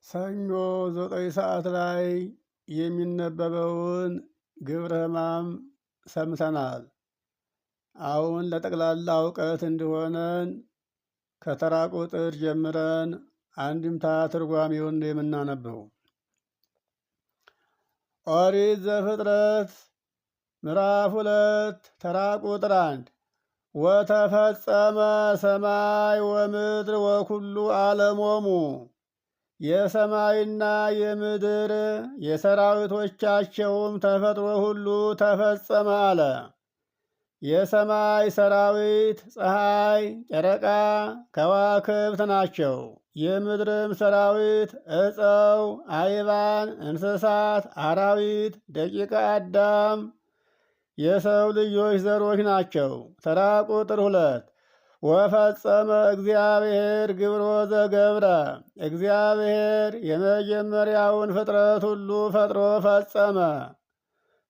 ሰኞ 9 ሰዓት ላይ የሚነበበውን ግብረ ሕማም ሰምተናል። አሁን ለጠቅላላ እውቀት እንዲሆነን ከተራ ቁጥር ጀምረን አንድምታ ትርጓሜውን የምናነበው። ኦሪት ዘፍጥረት ምዕራፍ 2 ተራ ቁጥር 1 ወተፈጸመ ሰማይ ወምድር ወኩሉ ዓለሞሙ የሰማይና የምድር የሰራዊቶቻቸውም ተፈጥሮ ሁሉ ተፈጸመ አለ። የሰማይ ሰራዊት ፀሐይ፣ ጨረቃ፣ ከዋክብት ናቸው። የምድርም ሰራዊት ዕፀው፣ አይባን፣ እንስሳት፣ አራዊት፣ ደቂቀ አዳም የሰው ልጆች ዘሮች ናቸው። ተራ ቁጥር 2 ወፈጸመ እግዚአብሔር ግብሮ ዘገብረ እግዚአብሔር የመጀመሪያውን ፍጥረት ሁሉ ፈጥሮ ፈጸመ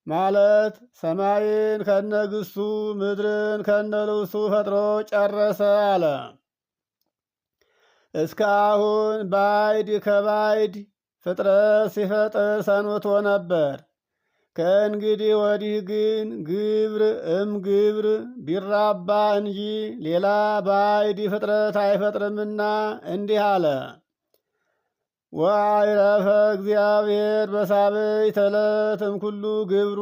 ማለት ሰማይን ከነግስቱ ምድርን ከነልብሱ ፈጥሮ ጨረሰ አለ። እስካሁን ባዕድ ከባዕድ ፍጥረት ሲፈጥር ሰንብቶ ነበር። ከእንግዲህ ወዲህ ግን ግብር ግብር ቢራባ እንጂ ሌላ ባዕድ ፍጥረት አይፈጥርምና እንዲህ አለ። ወአዕረፈ እግዚአብሔር በሳብዕት ዕለት እምኩሉ ግብሩ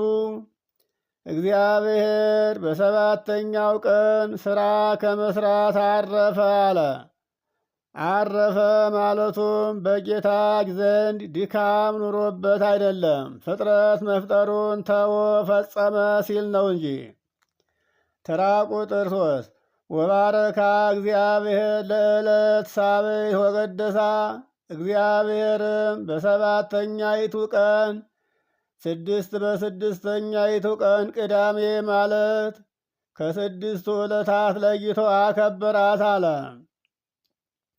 እግዚአብሔር በሰባተኛው ቀን ሥራ ከመስራት አረፈ አለ። አረፈ ማለቱም በጌታ ዘንድ ድካም ኑሮበት አይደለም፣ ፍጥረት መፍጠሩን ተወ ፈጸመ ሲል ነው እንጂ። ተራ ቁጥር 3 ወባረካ እግዚአብሔር ለዕለት ሳብዕት ወቀደሳ እግዚአብሔርም በሰባተኛይቱ ቀን 6 በስድስተኛይቱ ቀን ቅዳሜ ማለት ከስድስቱ ዕለታት ለይቶ አከበራት አለ።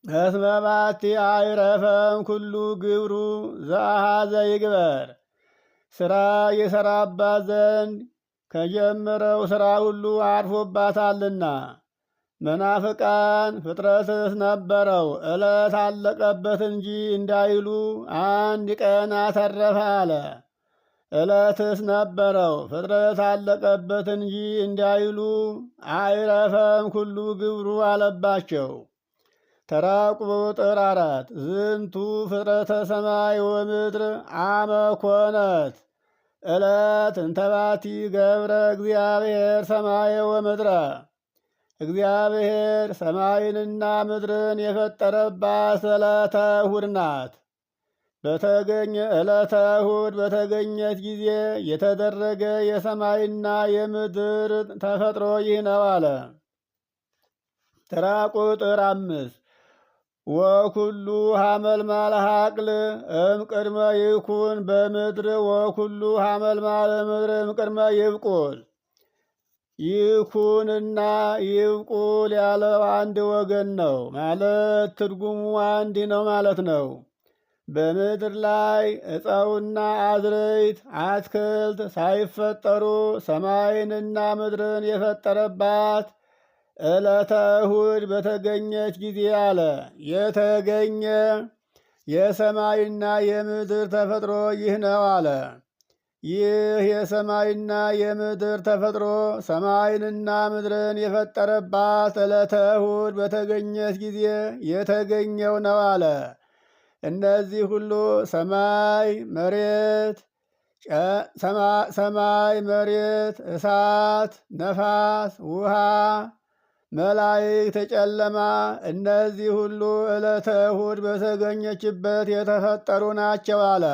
እስመ ባቲ አዕረፈም ኩሉ ግብሩ ዘአኀዘ ይግበር ሥራ የሠራባት ዘንድ ከጀመረው ሥራ ሁሉ አርፎባታልና። መናፍቃን ፍጥረትስ ነበረው ዕለት አለቀበት እንጂ እንዳይሉ አንድ ቀን አተረፈ አለ። ዕለትስ ነበረው ፍጥረት አለቀበት እንጂ እንዳይሉ አዕረፈም ኩሉ ግብሩ አለባቸው። ተራ ቁጥር 4 ዝንቱ ፍጥረተ ሰማይ ወምድር አመ ኮነት ዕለት እንተባቲ ገብረ እግዚአብሔር ሰማየ ወምድረ እግዚአብሔር ሰማይንና ምድርን የፈጠረባት ዕለተ እሑድ ናት። ዕለተ እሑድ በተገኘች ጊዜ የተደረገ የሰማይና የምድር ተፈጥሮ ይህ ነው አለ። ተራ ቁጥር 5 ወኩሉ ሐመልማለ ሐቅል እምቅድመ ይኩን በምድር ወኩሉ ሐመልማለ ምድር እምቅድመ ይብቁል። ይኩንና ይብቁል ያለው አንድ ወገን ነው ማለት ትርጉሙ አንድ ነው ማለት ነው። በምድር ላይ ዕፀውና አዝርዕት አትክልት ሳይፈጠሩ ሰማይንና ምድርን የፈጠረባት ዕለተ እሑድ በተገኘች ጊዜ አለ። የተገኘ የሰማይና የምድር ተፈጥሮ ይህ ነው አለ። ይህ የሰማይና የምድር ተፈጥሮ ሰማይንና ምድርን የፈጠረባት ዕለተ እሑድ በተገኘች ጊዜ የተገኘው ነው አለ። እነዚህ ሁሉ ሰማይ፣ መሬት፣ እሳት፣ ነፋስ፣ ውሃ፣ መላእክት፣ ጨለማ እነዚህ ሁሉ ዕለተ እሑድ በተገኘችበት የተፈጠሩ ናቸው አለ።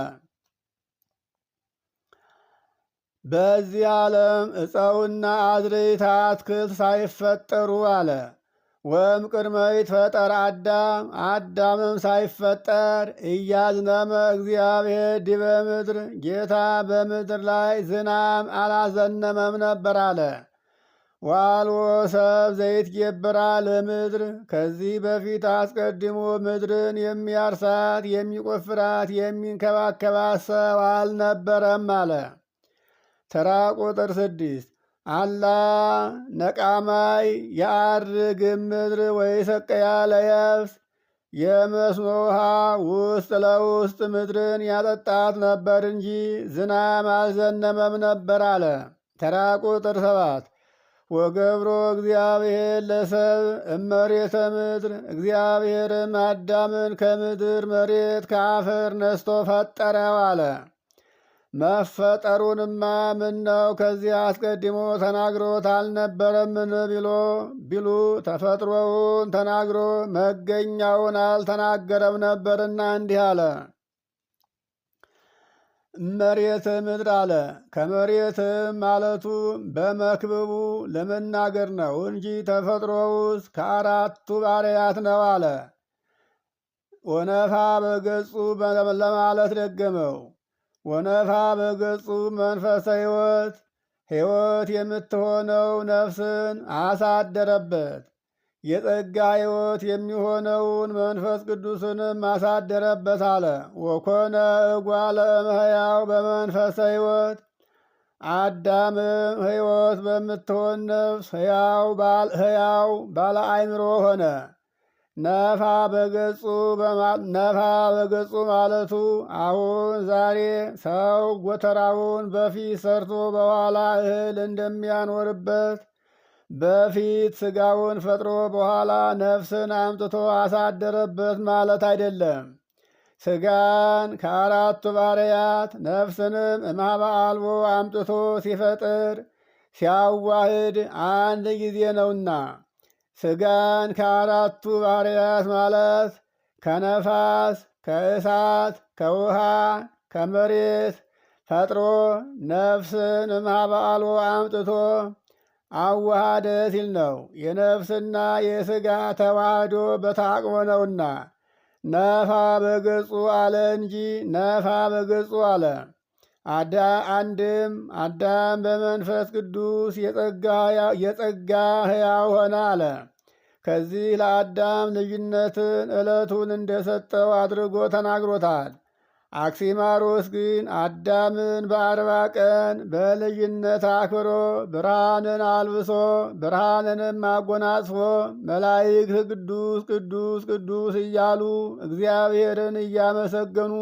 በዚህ ዓለም ዕፀውና አዝርዕት አትክልት ሳይፈጠሩ አለ። ወእምቅድመ ይትፈጠር አዳም አዳምም ሳይፈጠር ኢያዝነመ እግዚአብሔር ዲበ ምድር ጌታ በምድር ላይ ዝናም አላዘነመም ነበር አለ። ዋልዎ ሰብ ዘይትጌበራ ለምድር ከዚህ በፊት አስቀድሞ ምድርን የሚያርሳት የሚቆፍራት የሚንከባከባት ሰው አልነበረም አለ። ተራ ቁጥር 6 አላ ነቃማይ የአርግ ምድር ወይሰቀያ ለየብስ የመስኖ ውሃ ውስጥ ለውስጥ ምድርን ያጠጣት ነበር እንጂ ዝናም አልዘነመም ነበር አለ። ተራ ቁጥር 7 ወገብሮ እግዚአብሔር ለሰብ እመሬተ ምድር እግዚአብሔርም አዳምን ከምድር መሬት ከአፈር ነስቶ ፈጠረው አለ። መፈጠሩንማ ምነው ከዚህ አስቀድሞ ተናግሮት አልነበረምን ቢሉ ተፈጥሮውን ተናግሮ መገኛውን አልተናገረም ነበርና እንዲህ አለ። መሬት ምድር አለ። ከመሬትም ማለቱ በመክብቡ ለመናገር ነው እንጂ ተፈጥሮውስ ከአራቱ ባሕርያት ነው አለ። ወነፋ በገጹ ለማለት ደገመው። ወነፋ በገጹ መንፈሰ ሕይወት የምትሆነው ነፍስን አሳደረበት። የጸጋ ሕይወት የሚሆነውን መንፈስ ቅዱስንም አሳደረበት አለ። ወኮነ እጓለ እመሕያው በመንፈሰ ሕይወት አዳምም ሕይወት በምትሆን ነፍስ ሕያው ባለ አእምሮ ሆነ። ነፋ በገጹ ማለቱ አሁን ዛሬ ሰው ጎተራውን በፊት ሰርቶ በኋላ እህል እንደሚያኖርበት በፊት ሥጋውን ፈጥሮ በኋላ ነፍስን አምጥቶ አሳደረበት ማለት አይደለም። ሥጋን ከአራቱ ባሕርያት ነፍስንም እምኀበ አልቦ አምጥቶ ሲፈጥር ሲያዋህድ አንድ ጊዜ ነውና ሥጋን ከአራቱ ባሕርያት ማለት ከነፋስ፣ ከእሳት፣ ከውሃ፣ ከመሬት ፈጥሮ ነፍስን እምኀበ አልቦ አምጥቶ አዋሃደ ሲል ነው። የነፍስና የሥጋ ተዋህዶ በታቅቦ ነውና ነፋ በገጹ አለ እንጂ ነፋ በገጹ አለ። አንድም አዳም በመንፈስ ቅዱስ የጸጋ ሕያው ሆነ አለ። ከዚህ ለአዳም ልጅነትን ዕለቱን እንደሰጠው አድርጎ ተናግሮታል። አክሲማሮስ ግን አዳምን በ40 ቀን በልጅነት አክብሮ ብርሃንን አልብሶ ብርሃንንም አጎናጽፎ መላእክት ቅዱስ ቅዱስ ቅዱስ እያሉ እግዚአብሔርን እያመሰገኑ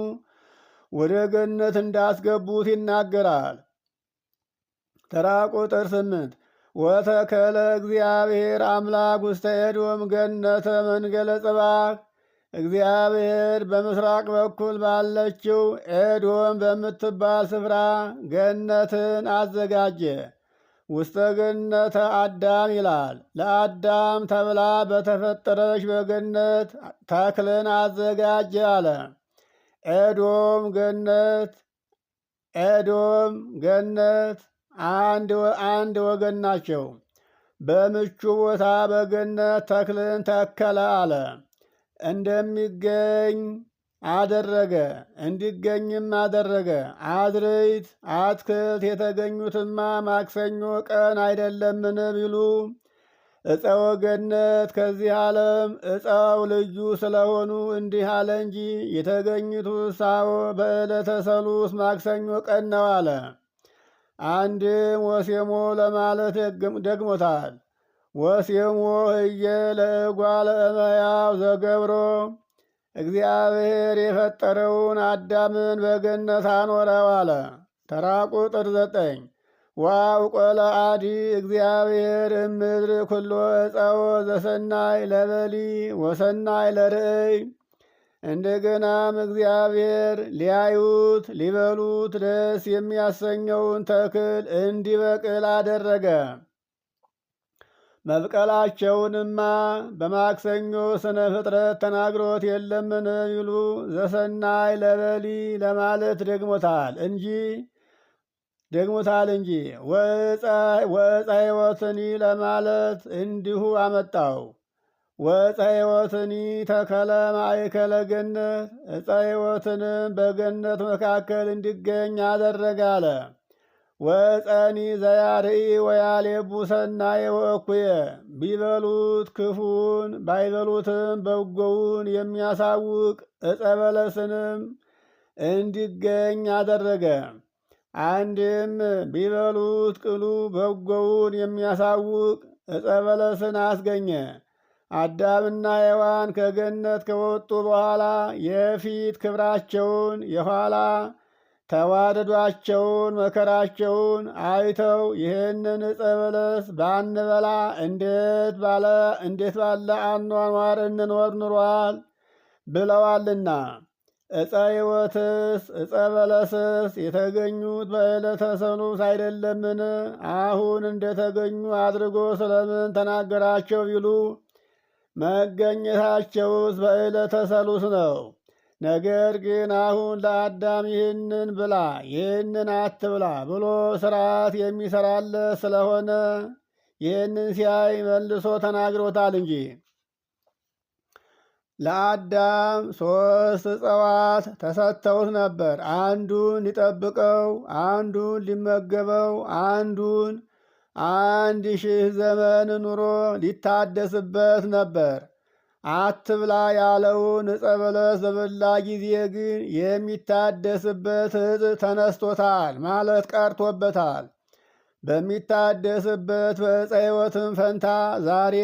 ወደ ገነት እንዳስገቡት ይናገራል። ተራ ቁጥር 8 ወተከለ እግዚአብሔር አምላክ ውስተ ኤዶም ገነተ መንገለ ጽባህ እግዚአብሔር በምስራቅ በኩል ባለችው ኤዶም በምትባል ስፍራ ገነትን አዘጋጀ። ውስተ ገነተ አዳም ይላል። ለአዳም ተብላ በተፈጠረች በገነት ተክልን አዘጋጀ አለ። ኤዶም ገነት አንድ ወገን ናቸው። በምቹ ቦታ በገነት ተክልን ተከለ አለ። እንደሚገኝ አደረገ፣ እንዲገኝም አደረገ። አዝርዕት አትክልት የተገኙትማ ማክሰኞ ቀን አይደለምን ቢሉ ዕፀወ ገነት ከዚህ ዓለም ዕፀው ልዩ ስለሆኑ እንዲህ አለ እንጂ የተገኙት ሳዎ በዕለተ ሰሉስ ማክሰኞ ቀን ነው አለ። አንድም ወሴሞ ለማለት ደግሞታል። ወሴሞ ህየ ለእጓለ እመሕያው ዘገብሮ እግዚአብሔር የፈጠረውን አዳምን በገነት አኖረው አለ። ተራ ቁጥር 9 ወአውቆለ አዲ እግዚአብሔር እምድር ኩሎ ዕፀወ ዘሰናይ ለበሊ ወሰናይ ለርእይ። እንደገናም እግዚአብሔር ሊያዩት ሊበሉት ደስ የሚያሰኘውን ተክል እንዲበቅል አደረገ። መብቀላቸውንማ በማክሰኞ ስነ ፍጥረት ተናግሮት የለምን ይሉ ዘሰናይ ለበሊ ለማለት ደግሞታል እንጂ ወዕፀ ሕይወትኒ ለማለት እንዲሁ አመጣው። ወዕፀ ሕይወትኒ ተከለ ማእከለ ገነት ዕፀ ሕይወትንም በገነት መካከል እንዲገኝ አደረገ አለ። ወፀኒ ዘያርኢ ወያሌቡ ሰናየ ወእኩየ ቢበሉት ክፉን ባይበሉትም በጎውን የሚያሳውቅ ዕፀ በለስንም እንዲገኝ አደረገ። አንድም ቢበሉት ቅሉ በጎውን የሚያሳውቅ ዕፀ በለስን አስገኘ። አዳምና ሔዋን ከገነት ከወጡ በኋላ የፊት ክብራቸውን የኋላ ተዋረዷቸውን መከራቸውን አይተው ይህንን ዕፀ በለስ ባንበላ እንዴት ባለ አኗኗር እንኖር ኑሯል ብለዋልና። ዕፀ ሕይወትስ ዕፀ በለስስ የተገኙት በዕለተ ሰኑስ አይደለምን? አሁን እንደተገኙ አድርጎ ስለምን ተናገራቸው ቢሉ መገኘታቸውስ በዕለተ ሰሉስ ነው። ነገር ግን አሁን ለአዳም ይህንን ብላ ይህንን አትብላ ብሎ ሥርዓት የሚሰራለት ስለሆነ ይህንን ሲያይ መልሶ ተናግሮታል እንጂ። ለአዳም 3 እጽዋት ተሰጥተውት ነበር። አንዱን ሊጠብቀው፣ አንዱን ሊመገበው፣ አንዱን 1000 ዘመን ኑሮ ሊታደስበት ነበር። አትብላ ያለውን ዕፀ በለስ በበላ ጊዜ ግን የሚታደስበት ዕፅ ተነስቶታል ማለት ቀርቶበታል። በሚታደስበት በዕፀ ሕይወትም ፈንታ ዛሬ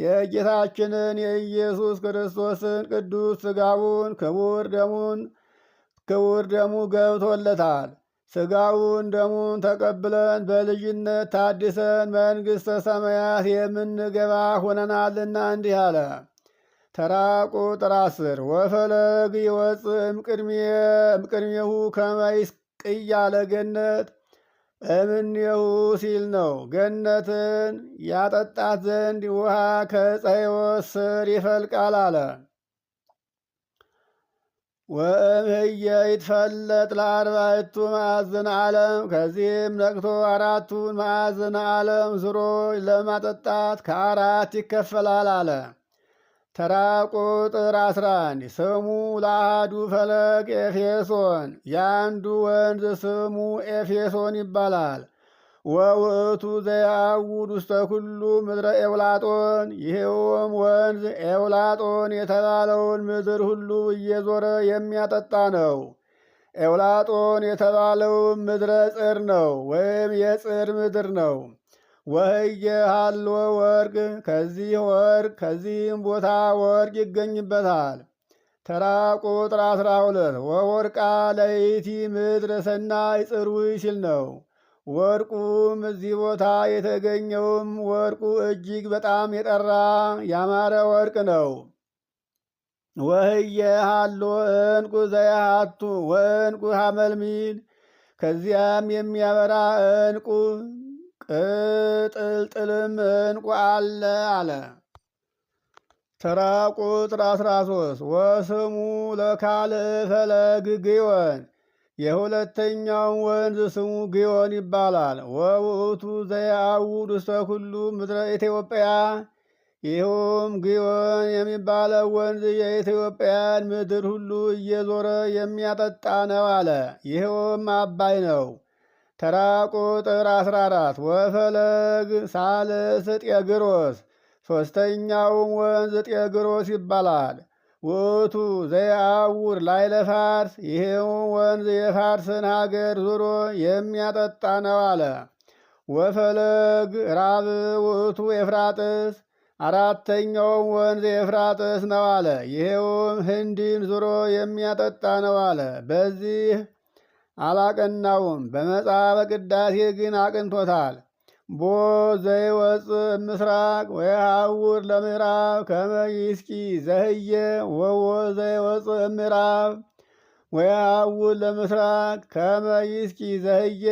የጌታችንን የኢየሱስ ክርስቶስን ቅዱስ ሥጋውን ክቡር ደሙ ገብቶለታል። ሥጋውን ደሙን ተቀብለን በልጅነት ታድሰን መንግሥተ ሰማያት የምንገባ ሆነናልና እንዲህ አለ። ተራ ቁጥር 10 ወፈለግ ይወፅእ እምቅድሜሁ ከመ ይስቅያ ለገነት እምኔሁ ሲል ነው። ገነትን ያጠጣት ዘንድ ውሃ ከዕፀ ሕይወት ስር ይፈልቃል አለ። ወእምሕየ ይትፈለጥ ለአርባዕቱ ማዕዝነ ዓለም ከዚህም ነቅቶ 4ቱን ማዕዝነ ዓለም ዙሮ ለማጠጣት ከ4 ይከፈላል አለ። ተራ ቁጥር 11 ስሙ ለአሐዱ ፈለግ ኤፌሶን የአንዱ ወንዝ ስሙ ኤፌሶን ይባላል። ወውእቱ ዘያውድ ውስተ ኩሉ ምድረ ኤውላጦን ይሄውም ወንዝ ኤውላጦን የተባለውን ምድር ሁሉ እየዞረ የሚያጠጣ ነው። ኤውላጦን የተባለውም ምድረ ጽር ነው ወይም የጽር ምድር ነው። ወህየ ሃሎ ወርቅ ከዚህም ቦታ ወርቅ ይገኝበታል። ተራ ቁጥር 12 ወወርቃ ለይቲ ምድረ ሰናይ ጽሩይ ሲል ነው። ወርቁም እዚህ ቦታ የተገኘውም ወርቁ እጅግ በጣም የጠራ ያማረ ወርቅ ነው። ወህየ ሃሎ እንቁ ዘያሃቱ ወእንቁ ሐመልሚል ከዚያም የሚያበራ እንቁ ቅጥልጥልም እንቁ አለ አለ። ተራ ቁጥር 13 ወስሙ ለካልእ ፈለግ ግዮን የሁለተኛውን ወንዝ ስሙ ግዮን ይባላል። ወውእቱ ዘያውድ ውስተ ኩሉ ምድረ ኢትዮጵያ ይኸውም ግዮን የሚባለው ወንዝ የኢትዮጵያን ምድር ሁሉ እየዞረ የሚያጠጣ ነው አለ። ይኸውም አባይ ነው። ተራ ቁጥር 14 ወፈለግ ሳልስ ጤግሮስ ሦስተኛውም ወንዝ ጤግሮስ ይባላል። ውእቱ ዘያውር ላዕለ ፋርስ ይሄውም ወንዝ የፋርስን ሀገር ዙሮ የሚያጠጣ ነው አለ። ወፈለግ ራብ ውእቱ ኤፍራጥስ አራተኛውም ወንዝ ኤፍራጥስ ነው አለ። ይሄውም ህንድን ዙሮ የሚያጠጣ ነው አለ። በዚህ አላቀናውም፣ በመጽሐፈ ቅዳሴ ግን አቅንቶታል። ቦ ዘይወፅእ ምስራቅ ወየሐውር ለምዕራብ ከመ ይስቂ ዘህየ ወዎ ዘይወፅእ ምዕራብ ወየሐውር ለምስራቅ ከመ ይስቂ ዘህየ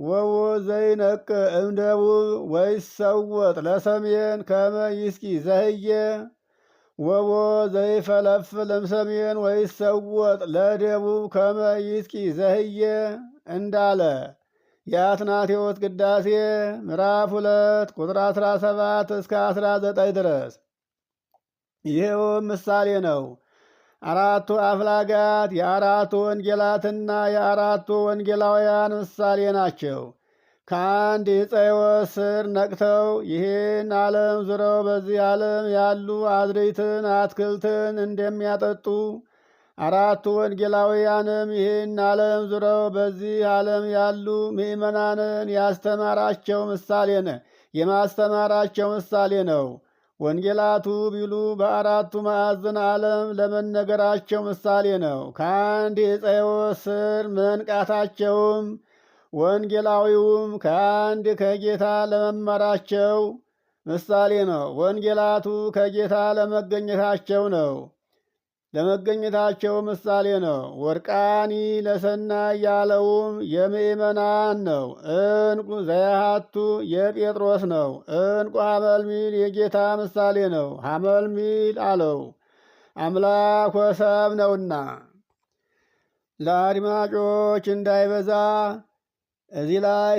ወዎ ዘይነቅዕ እምደቡብ ወይሰወጥ ለሰሜን ከመ ይስቂ ዘህየ ወቦ ዘይፈለፍል እምሰሜን ወይሰወጥ ለደቡብ ከመ ይስቂ ዘህየ እንዳለ የአትናቴዎስ ቅዳሴ ምዕራፍ 2 ቁጥር 17 እስከ 19 ድረስ። ይኸውም ምሳሌ ነው። 4ቱ አፍላጋት የ4ቱ ወንጌላትና የ4ቱ ወንጌላውያን ምሳሌ ናቸው። ከአንድ ዕፀ ሕይወት ስር ነቅተው ይህን ዓለም ዙረው በዚህ ዓለም ያሉ አዝርዕትን አትክልትን እንደሚያጠጡ 4ቱ ወንጌላውያንም ይህን ዓለም ዙረው በዚህ ዓለም ያሉ ምእመናንን የማስተማራቸው ምሳሌ ነው። ወንጌላቱ ቢሉ በአራቱ ማዕዘን ዓለም ለመነገራቸው ምሳሌ ነው። ከአንድ የዕፀ ሕይወት ስር መንቃታቸውም ወንጌላዊውም ከአንድ ከጌታ ለመማራቸው ምሳሌ ነው። ወንጌላቱ ከጌታ ለመገኘታቸው ምሳሌ ነው። ወርቃኒ ለሰናይ ያለውም የምእመናን ነው። ዕንቁ ዘያሃቱ የጴጥሮስ ነው። ዕንቁ ሐመልሚል የጌታ ምሳሌ ነው። ሐመልሚል አለው አምላክ ወሰብ ነውና። ለአድማጮች እንዳይበዛ እዚህ ላይ